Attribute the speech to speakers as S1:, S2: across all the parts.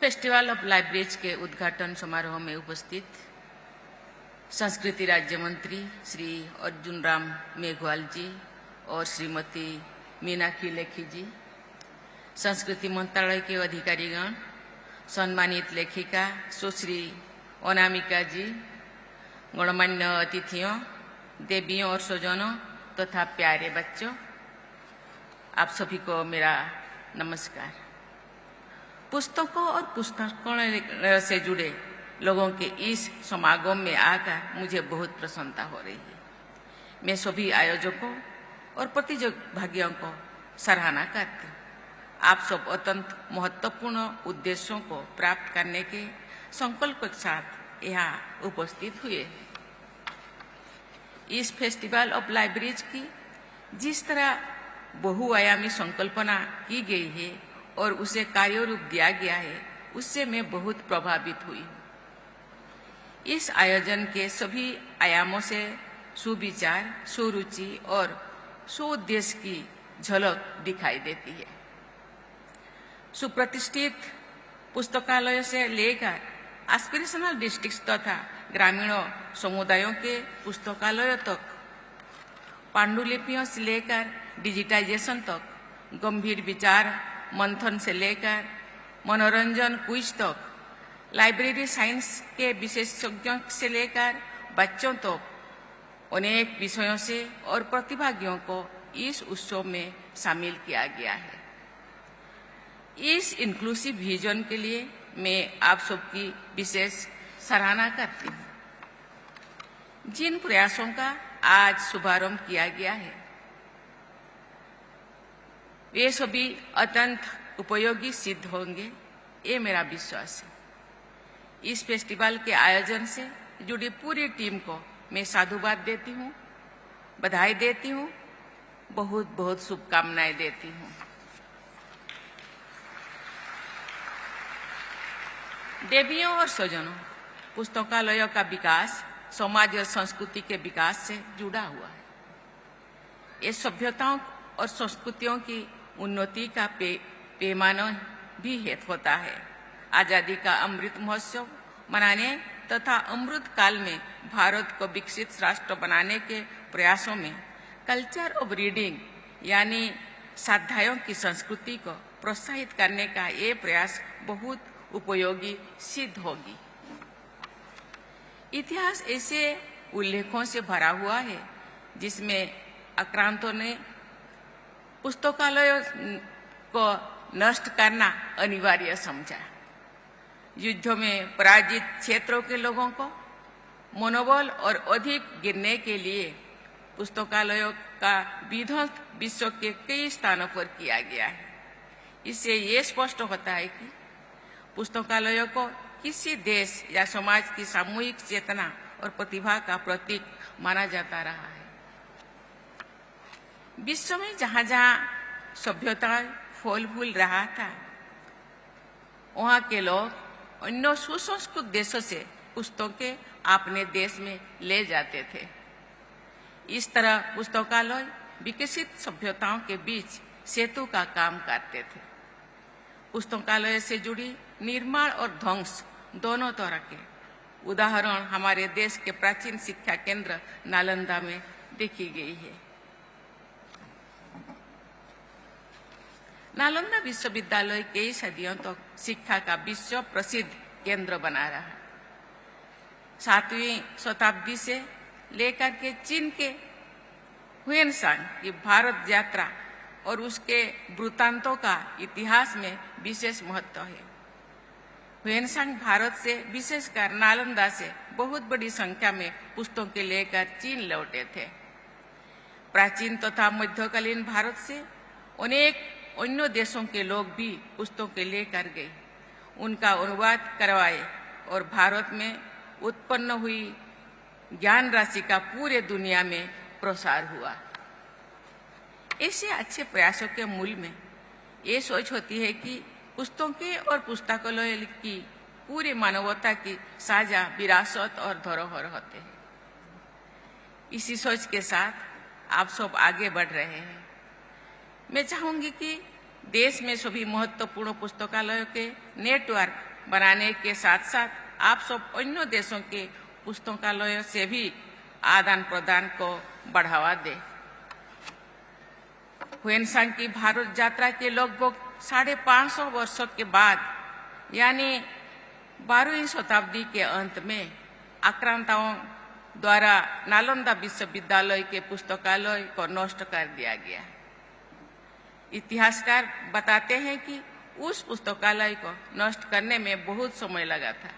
S1: Festival of libraries के उद्घाटन समारोह में उपस्थित संस्कृति राज्य मंत्री श्री अर्जुन राम मेघवाल जी और श्रीमती मीनाक्षी लेखी जी, संस्कृति मंत्रालय के अधिकारीगण, सम्मानित लेखिका सुश्री अनामिका जी, गणमान्य अतिथियों, देवियों और स्वजनों तथा प्यारे बच्चों, आप सभी को मेरा नमस्कार। पुस्तकों और पुस्तकालय से जुड़े लोगों के इस समागम में आकर मुझे बहुत प्रसन्नता हो रही है। मैं सभी आयोजकों और प्रतिभागियों को सराहना करती हूँ। आप सब अत्यंत महत्वपूर्ण उद्देश्यों को प्राप्त करने के संकल्प के साथ यहाँ उपस्थित हुए हैं। इस फेस्टिवल ऑफ लाइब्रेरीज की जिस तरह बहुआयामी संकल्पना की गई है और उसे कार्य रूप दिया गया है, उससे मैं बहुत प्रभावित हुई हूँ। इस आयोजन के सभी आयामों से सुविचार, सुरुचि और सुउद्देश्य की झलक दिखाई देती है। सुप्रतिष्ठित पुस्तकालयों से लेकर एस्पिरेशनल डिस्ट्रिक्ट्स तथा ग्रामीण समुदायों के पुस्तकालयों तक, पांडुलिपियों से लेकर डिजिटाइजेशन तक, गंभीर विचार मंथन से लेकर मनोरंजन क्विज तक, लाइब्रेरी साइंस के विशेषज्ञों से लेकर बच्चों तक, अनेक विषयों से और प्रतिभागियों को इस उत्सव में शामिल किया गया है। इस इंक्लूसिव विजन के लिए मैं आप सबकी विशेष सराहना करती हूँ। जिन प्रयासों का आज शुभारंभ किया गया है, वे सभी अत्यंत उपयोगी सिद्ध होंगे, ये मेरा विश्वास है। इस फेस्टिवल के आयोजन से जुड़ी पूरी टीम को मैं साधुवाद देती हूँ, बधाई देती हूँ, बहुत बहुत शुभकामनाएं देती हूँ। देवियों और स्वजनों, पुस्तकालयों का विकास समाज और संस्कृति के विकास से जुड़ा हुआ है। ये सभ्यताओं और संस्कृतियों की उन्नति का पैमाना भी होता है। आजादी का अमृत महोत्सव मनाने तथा अमृत काल में भारत को विकसित राष्ट्र बनाने के प्रयासों में कल्चर ऑफ रीडिंग यानी स्वाध्यायों की संस्कृति को प्रोत्साहित करने का ये प्रयास बहुत उपयोगी सिद्ध होगी। इतिहास ऐसे उल्लेखों से भरा हुआ है जिसमें आक्रांतों ने पुस्तकालयों को नष्ट करना अनिवार्य समझा। युद्धों में पराजित क्षेत्रों के लोगों को मनोबल और अधिक गिरने के लिए पुस्तकालयों का विध्वंस विश्व के कई स्थानों पर किया गया है। इससे ये स्पष्ट होता है कि पुस्तकालयों को किसी देश या समाज की सामूहिक चेतना और प्रतिभा का प्रतीक माना जाता रहा है। विश्व में जहाँ जहाँ सभ्यता फल फूल रहा था, वहाँ के लोग अन्य सुसंस्कृत देशों से पुस्तकें अपने देश में ले जाते थे। इस तरह पुस्तकालय विकसित सभ्यताओं के बीच सेतु का काम करते थे। पुस्तकालय से जुड़ी निर्माण और ध्वंस दोनों तरह के उदाहरण हमारे देश के प्राचीन शिक्षा केंद्र नालंदा में देखी गई है। नालंदा विश्वविद्यालय कई सदियों तक शिक्षा का विश्व प्रसिद्ध केंद्र बना रहा। 7वीं शताब्दी से लेकर के चीन के हुएनसांग की भारत यात्रा और उसके वृत्तांतों का इतिहास में विशेष महत्व है। हुएनसांग भारत से, विशेषकर नालंदा से बहुत बड़ी संख्या में पुस्तकें लेकर चीन लौटे थे। प्राचीन तथा मध्यकालीन भारत से अनेक अन्य देशों के लोग भी पुस्तकें लेकर गए, उनका अनुवाद करवाए और भारत में उत्पन्न हुई ज्ञान राशि का पूरे दुनिया में प्रसार हुआ। ऐसे अच्छे प्रयासों के मूल में ये सोच होती है कि पुस्तकें और पुस्तकालय की पूरी मानवता की साझा विरासत और धरोहर होते हैं। इसी सोच के साथ आप सब आगे बढ़ रहे हैं। मैं चाहूंगी कि देश में सभी महत्वपूर्ण पुस्तकालयों के नेटवर्क बनाने के साथ साथ आप सब अन्य देशों के पुस्तकालयों से भी आदान प्रदान को बढ़ावा दें। ह्वेनसांग की भारत यात्रा के लगभग 550 वर्षों के बाद यानी 12वीं शताब्दी के अंत में आक्रांताओं द्वारा नालंदा विश्वविद्यालय के पुस्तकालय को नष्ट कर दिया गया। इतिहासकार बताते हैं कि उस पुस्तकालय को नष्ट करने में बहुत समय लगा था,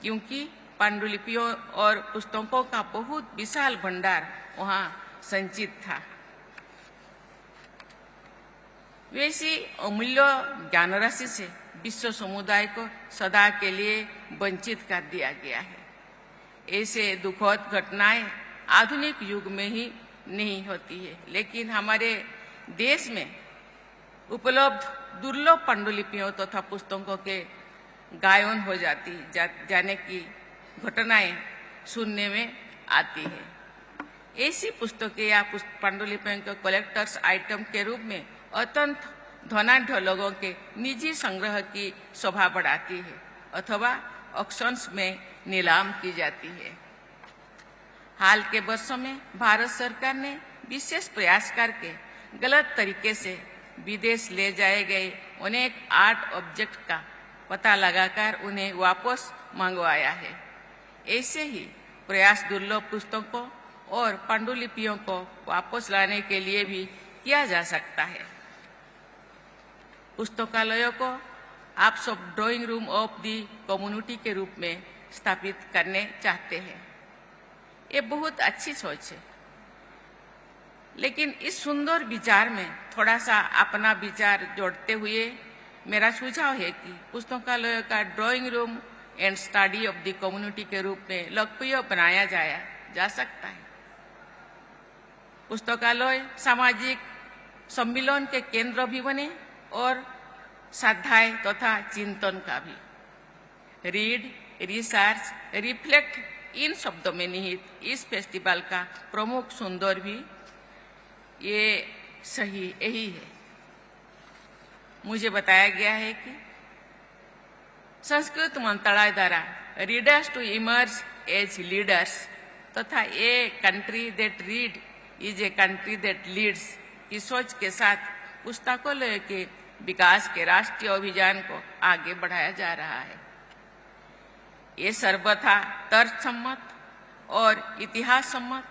S1: क्योंकि पांडुलिपियों और पुस्तकों का बहुत विशाल भंडार वहां संचित था। वैसी अमूल्य ज्ञान राशि से विश्व समुदाय को सदा के लिए वंचित कर दिया गया है। ऐसे दुखद घटनाएं आधुनिक युग में ही नहीं होती है, लेकिन हमारे देश में उपलब्ध दुर्लभ पांडुलिपियों तथा पुस्तकों के गायन हो जाने की घटनाएं सुनने में आती है। ऐसी पुस्तकें या पांडुलिपियों के कलेक्टर्स आइटम के रूप में अत्यंत धनाढ्य लोगों के निजी संग्रह की शोभा बढ़ाती है अथवा ऑक्शंस में नीलाम की जाती है। हाल के वर्षों में भारत सरकार ने विशेष प्रयास करके गलत तरीके से विदेश ले जाए गए अनेक आर्ट ऑब्जेक्ट का पता लगाकर उन्हें वापस मंगवाया है। ऐसे ही प्रयास दुर्लभ पुस्तकों और पांडुलिपियों को वापस लाने के लिए भी किया जा सकता है। पुस्तकालयों को आप सब drawing room of the community के रूप में स्थापित करने चाहते हैं। ये बहुत अच्छी सोच है, लेकिन इस सुंदर विचार में थोड़ा सा अपना विचार जोड़ते हुए मेरा सुझाव है कि पुस्तकालयों का drawing room and study of the community के रूप में लोकप्रिय बनाया जा सकता है। पुस्तकालय सामाजिक सम्मिलन के केंद्र भी बने और स्वाध्याय तथा चिंतन का भी। रीड, रिसर्च, रिफ्लेक्ट इन शब्दों में निहित इस फेस्टिवल का प्रमुख सुंदर भी ये सही यही है। मुझे बताया गया है कि संस्कृत मंत्रालय द्वारा readers to emerge as leaders तथा a country that read is a country that leads की सोच के साथ पुस्तकालय के विकास के राष्ट्रीय अभियान को आगे बढ़ाया जा रहा है। ये सर्वथा तर्कसम्मत और इतिहास सम्मत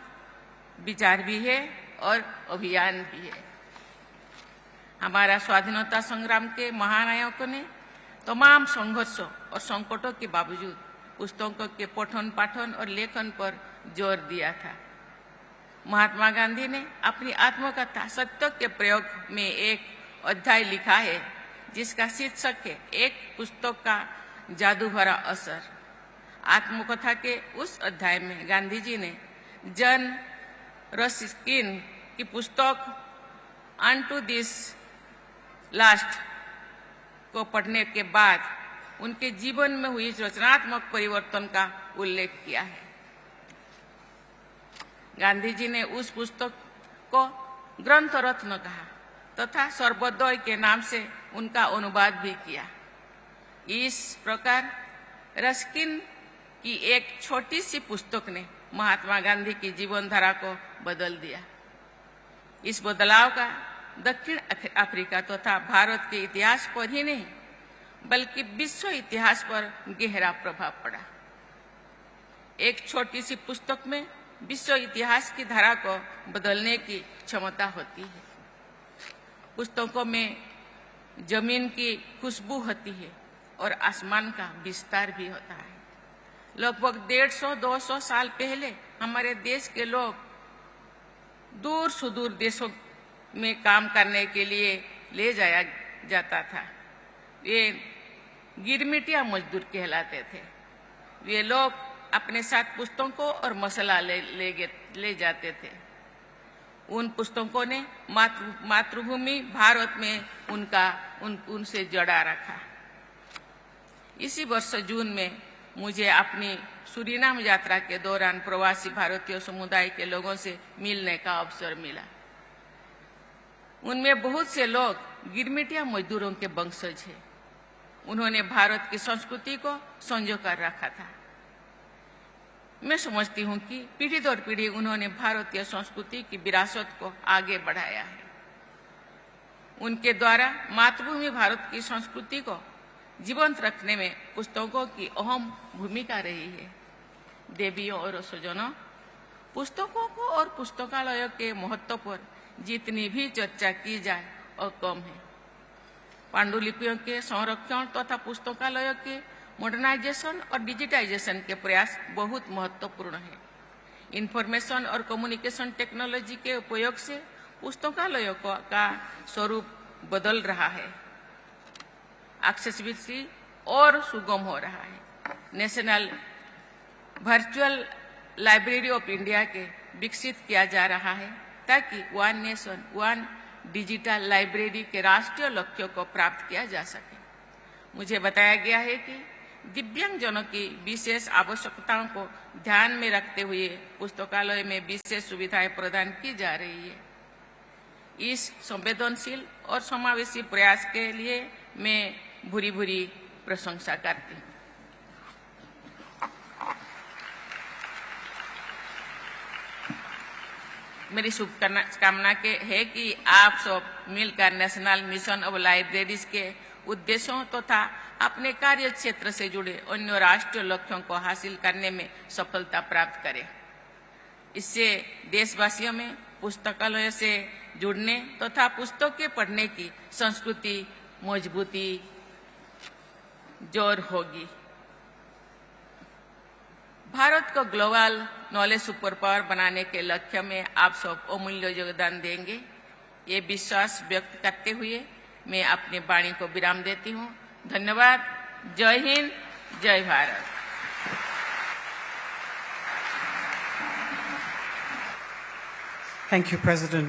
S1: विचार भी है और अभियान भी है। हमारा स्वाधीनता संग्राम के महानायकों ने तमाम संघर्षों और संकटों के बावजूद पुस्तकों के पठन पाठन और लेखन पर जोर दिया था। महात्मा गांधी ने अपनी आत्मकथा सत्य के प्रयोग में एक अध्याय लिखा है, जिसका शीर्षक है एक पुस्तक का जादू भरा असर। आत्मकथा के उस अध्याय में गांधी जी ने जॉन रस्किन की पुस्तक अनटू दिस लास्ट को पढ़ने के बाद उनके जीवन में हुई रचनात्मक परिवर्तन का उल्लेख किया है। गांधी जी ने उस पुस्तक को ग्रंथ रत्न कहा तथा सर्वोदय के नाम से उनका अनुवाद भी किया। इस प्रकार रस्किन की एक छोटी सी पुस्तक ने महात्मा गांधी की जीवन धारा को बदल दिया। इस बदलाव का दक्षिण अफ्रीका तथा भारत के इतिहास पर ही नहीं बल्कि विश्व इतिहास पर गहरा प्रभाव पड़ा। एक छोटी सी पुस्तक में विश्व इतिहास की धारा को बदलने की क्षमता होती है। पुस्तकों में जमीन की खुशबू होती है और आसमान का विस्तार भी होता है। लगभग 150-200 साल पहले हमारे देश के लोग दूर सुदूर देशों में काम करने के लिए ले जाया जाता था। वे गिरमिटिया मजदूर कहलाते थे। वे लोग अपने साथ पुस्तकों और मसाला ले जाते थे। उन पुस्तकों ने मातृभूमि भारत में उनसे जड़ा रखा। इसी वर्ष जून में मुझे अपनी सूरीनाम यात्रा के दौरान प्रवासी भारतीय समुदाय के लोगों से मिलने का अवसर मिला। उनमें बहुत से लोग गिरमिटिया मजदूरों के वंशज हैं। उन्होंने भारत की संस्कृति को संजो कर रखा था। मैं समझती हूं कि पीढ़ी दर पीढ़ी उन्होंने भारतीय संस्कृति की विरासत को आगे बढ़ाया है। उनके द्वारा मातृभूमि भारत की संस्कृति को जीवंत रखने में पुस्तकों की अहम भूमिका रही है। देवियों और स्वजनों, पुस्तकों को और पुस्तकालयों के महत्व पर जितनी भी चर्चा की जाए और कम है। पांडुलिपियों के संरक्षण तथा पुस्तकालयों के मॉडर्नाइजेशन और डिजिटाइजेशन के प्रयास बहुत महत्वपूर्ण है। इंफॉर्मेशन और कम्युनिकेशन टेक्नोलॉजी के उपयोग से पुस्तकालयों का स्वरूप बदल रहा है, एक्सेसिबिलिटी और सुगम हो रहा है। National virtual library of India के विकसित किया जा रहा है ताकि one nation one digital library के राष्ट्रीय लक्ष्यों को प्राप्त किया जा सके। मुझे बताया गया है कि दिव्यांगजनों की विशेष आवश्यकताओं को ध्यान में रखते हुए पुस्तकालय में विशेष सुविधाएं प्रदान की जा रही है। इस संवेदनशील और समावेशी प्रयास के लिए मैं भूरी भूरी प्रशंसा करती हूँ। मेरी शुभकामना है कि आप सब मिलकर नेशनल मिशन ऑफ लाइब्रेरीज के उद्देश्यों तथा अपने कार्य क्षेत्र से जुड़े अन्य राष्ट्रीय लक्ष्यों को हासिल करने में सफलता प्राप्त करें। इससे देशवासियों में पुस्तकालय से जुड़ने तथा पुस्तकें पढ़ने की संस्कृति मजबूती जोर होगी। भारत को ग्लोबल नॉलेज सुपर पावर बनाने के लक्ष्य में आप सब अमूल्य योगदान देंगे, ये विश्वास व्यक्त करते हुए मैं अपनी वाणी को विराम देती हूँ। धन्यवाद। जय हिंद, जय भारत।
S2: Thank you, President.